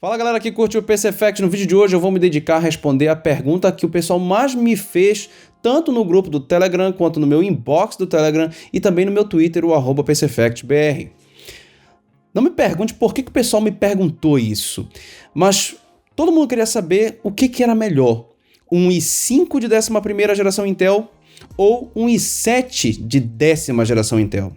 Fala galera que curte o PC Fact. No vídeo de hoje eu vou me dedicar a responder a pergunta que o pessoal mais me fez, tanto no grupo do Telegram, quanto no meu inbox do Telegram e também no meu Twitter, o @PCFactBR. Não me pergunte por que o pessoal me perguntou isso, mas todo mundo queria saber o que era melhor, um i5 de 11ª geração Intel ou um i7 de 10ª geração Intel.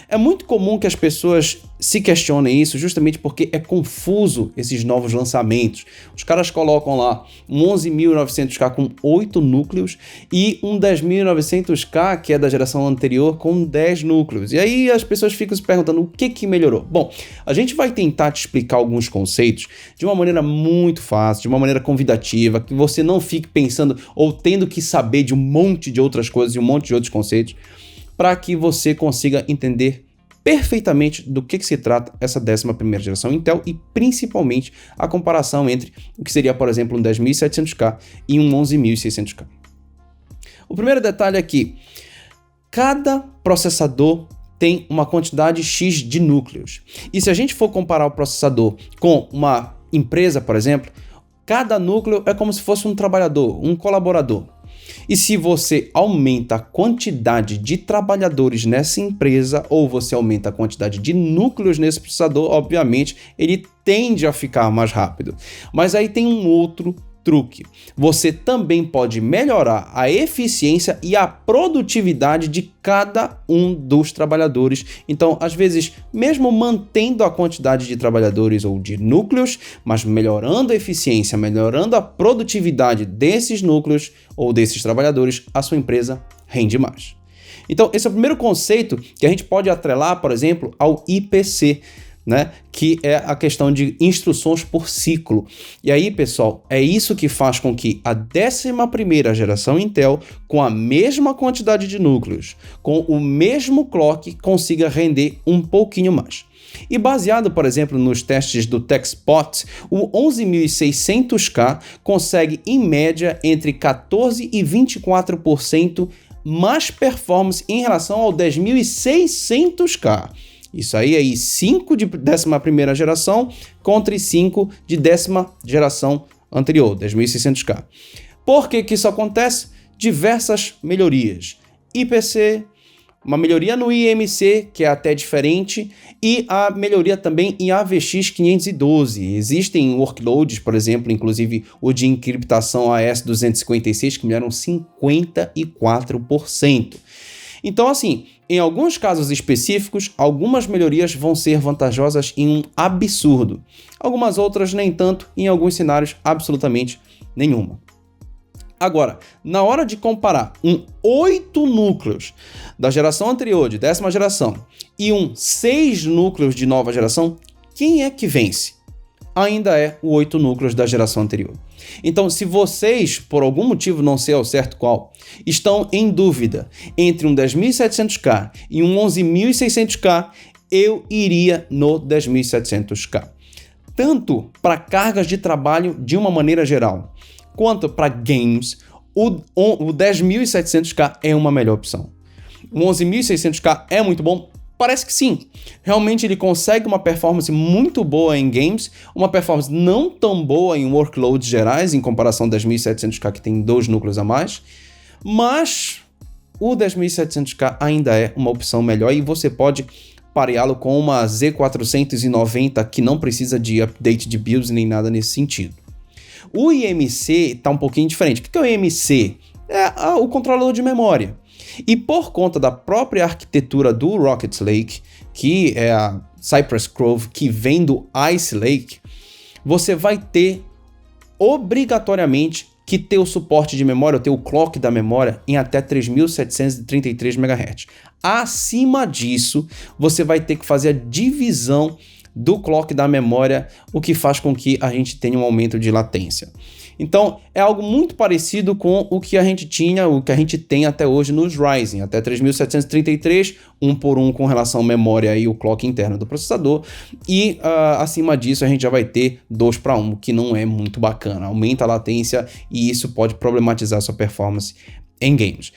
É muito comum que as pessoas se questionem isso justamente porque é confuso esses novos lançamentos. Os caras colocam lá um 11.900K com 8 núcleos e um 10.900K, que é da geração anterior, com 10 núcleos. E aí as pessoas ficam se perguntando o que melhorou. Bom, a gente vai tentar te explicar alguns conceitos de uma maneira muito fácil, de uma maneira convidativa, que você não fique pensando ou tendo que saber de um monte de outras coisas e um monte de outros conceitos, para que você consiga entender perfeitamente do que se trata essa 11ª geração Intel e principalmente a comparação entre o que seria, por exemplo, um 10.700K e um 11.600K. O primeiro detalhe é que cada processador tem uma quantidade X de núcleos. E se a gente for comparar o processador com uma empresa, por exemplo, cada núcleo é como se fosse um trabalhador, um colaborador. E se você aumenta a quantidade de trabalhadores nessa empresa ou você aumenta a quantidade de núcleos nesse processador, obviamente ele tende a ficar mais rápido. Mas aí tem um outro truque. Você também pode melhorar a eficiência e a produtividade de cada um dos trabalhadores. Então, às vezes, mesmo mantendo a quantidade de trabalhadores ou de núcleos, mas melhorando a eficiência, melhorando a produtividade desses núcleos ou desses trabalhadores, a sua empresa rende mais. Então, esse é o primeiro conceito que a gente pode atrelar, por exemplo, ao IPC, né? Que é a questão de instruções por ciclo. E aí, pessoal, é isso que faz com que a 11ª geração Intel, com a mesma quantidade de núcleos, com o mesmo clock, consiga render um pouquinho mais. E baseado, por exemplo, nos testes do TechSpot, o 11.600K consegue, em média, entre 14% e 24% mais performance em relação ao 10.600K. Isso aí é i5 de 11ª geração contra i5 de 10ª geração anterior, 10.600K. Por que isso acontece? Diversas melhorias. IPC, uma melhoria no IMC, que é até diferente, e a melhoria também em AVX 512. Existem workloads, por exemplo, inclusive o de encriptação AES-256, que melhoram 54%. Então, assim, em alguns casos específicos, algumas melhorias vão ser vantajosas em um absurdo. Algumas outras nem tanto, em alguns cenários absolutamente nenhuma. Agora, na hora de comparar um 8 núcleos da geração anterior, de 10ª geração, e um 6 núcleos de nova geração, quem é que vence? Ainda é o 8 núcleos da geração anterior. Então, se vocês, por algum motivo, não sei ao certo qual, estão em dúvida entre um 10.700K e um 11.600K, eu iria no 10.700K. Tanto para cargas de trabalho de uma maneira geral, quanto para games, o 10.700K é uma melhor opção. O 11.600K é muito bom? Parece que sim. Realmente ele consegue uma performance muito boa em games, uma performance não tão boa em workloads gerais, em comparação ao 10.700K, que tem 2 núcleos a mais, mas o 10.700K ainda é uma opção melhor e você pode pareá-lo com uma Z490 que não precisa de update de BIOS nem nada nesse sentido. O IMC está um pouquinho diferente. O que é o IMC? É o controlador de memória. E por conta da própria arquitetura do Rocket Lake, que é a Cypress Grove, que vem do Ice Lake, você vai ter obrigatoriamente que ter o suporte de memória, ou ter o clock da memória em até 3.733 MHz. Acima disso, você vai ter que fazer a divisão do clock da memória, o que faz com que a gente tenha um aumento de latência. Então, é algo muito parecido com o que a gente tinha, o que a gente tem até hoje nos Ryzen, até 3.733, 1 por 1 com relação à memória e o clock interno do processador, e acima disso a gente já vai ter 2 para 1, que não é muito bacana, aumenta a latência e isso pode problematizar a sua performance em games.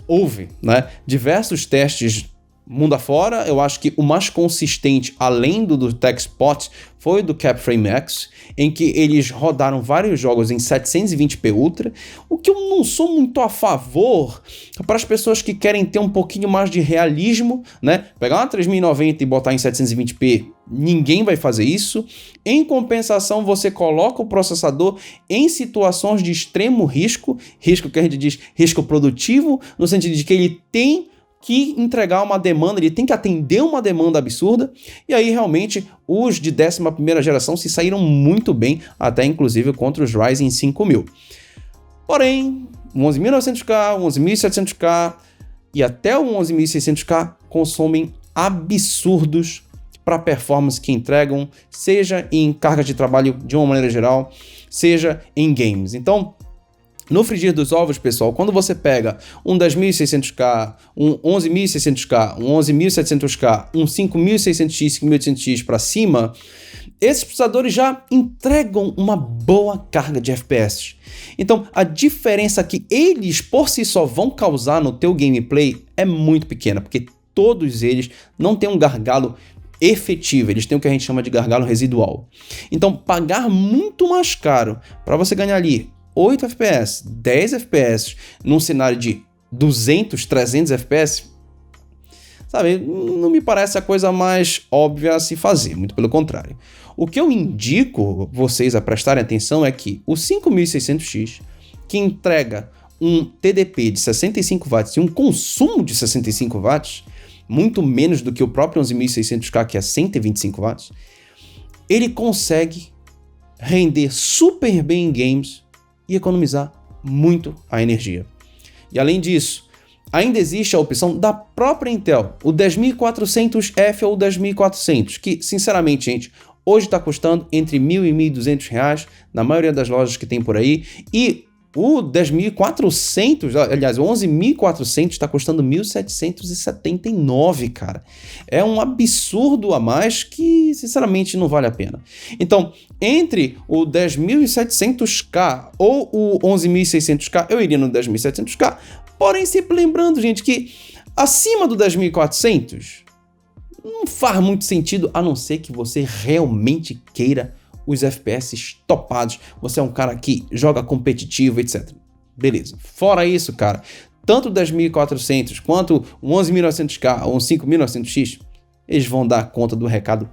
Houve, né, diversos testes mundo afora, eu acho que o mais consistente, além do TechSpot, foi o do Capframe X, em que eles rodaram vários jogos em 720p Ultra, o que eu não sou muito a favor para as pessoas que querem ter um pouquinho mais de realismo, né? Pegar uma 3090 e botar em 720p, ninguém vai fazer isso. Em compensação, você coloca o processador em situações de extremo risco que a gente diz risco produtivo, no sentido de que ele tem que entregar uma demanda, ele tem que atender uma demanda absurda, e aí realmente os de 11ª geração se saíram muito bem, até inclusive contra os Ryzen 5000. Porém, o 11.900K, o 11.700K e até o 11.600K consomem absurdos para a performance que entregam, seja em carga de trabalho de uma maneira geral, seja em games. Então, no frigir dos ovos, pessoal, quando você pega um 10.600K, um 11.600K, um 11.700K, um 5.600X, 5.800X para cima, esses processadores já entregam uma boa carga de FPS. Então, a diferença que eles por si só vão causar no teu gameplay é muito pequena, porque todos eles não têm um gargalo efetivo, eles têm o que a gente chama de gargalo residual. Então, pagar muito mais caro para você ganhar ali 8 FPS, 10 FPS, num cenário de 200, 300 FPS, sabe, não me parece a coisa mais óbvia a se fazer, muito pelo contrário. O que eu indico vocês a prestarem atenção é que o 5600X, que entrega um TDP de 65 watts e um consumo de 65 watts, muito menos do que o próprio 11.600K, que é 125 watts, ele consegue render super bem em games e economizar muito a energia. E além disso, ainda existe a opção da própria Intel, o 10.400F ou o 10.400, que, sinceramente, gente, hoje está custando entre R$1.000 e R$1.200 na maioria das lojas que tem por aí, e o 10.400, aliás, o 11.400 está custando 1.779, cara. É um absurdo a mais que, sinceramente, não vale a pena. Então, entre o 10.700K ou o 11.600K, eu iria no 10.700K, porém, sempre lembrando, gente, que acima do 10.400 não faz muito sentido, a não ser que você realmente queira os FPS topados, você é um cara que joga competitivo, etc. Beleza. Fora isso, cara, tanto o 10.400 quanto o 11.900K ou o 5.900X, eles vão dar conta do recado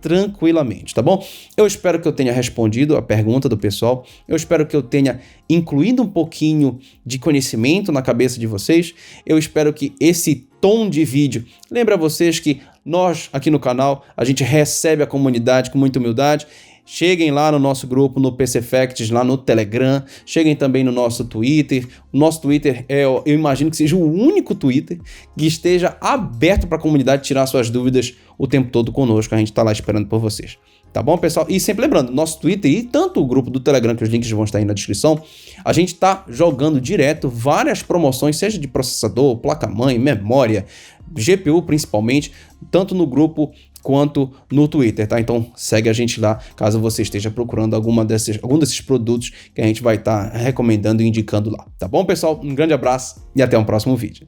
tranquilamente, tá bom? Eu espero que eu tenha respondido a pergunta do pessoal, eu espero que eu tenha incluído um pouquinho de conhecimento na cabeça de vocês, eu espero que esse tom de vídeo lembre a vocês que nós aqui no canal, a gente recebe a comunidade com muita humildade. Cheguem lá no nosso grupo, no PC Facts, lá no Telegram. Cheguem também no nosso Twitter. O nosso Twitter eu imagino que seja o único Twitter que esteja aberto para a comunidade tirar suas dúvidas o tempo todo conosco. A gente está lá esperando por vocês. Tá bom, pessoal? E sempre lembrando, nosso Twitter e tanto o grupo do Telegram, que os links vão estar aí na descrição, a gente está jogando direto várias promoções, seja de processador, placa-mãe, memória, GPU principalmente, tanto no grupo quanto no Twitter, tá? Então segue a gente lá, caso você esteja procurando algum desses produtos que a gente vai estar recomendando e indicando lá. Tá bom, pessoal? Um grande abraço e até um próximo vídeo.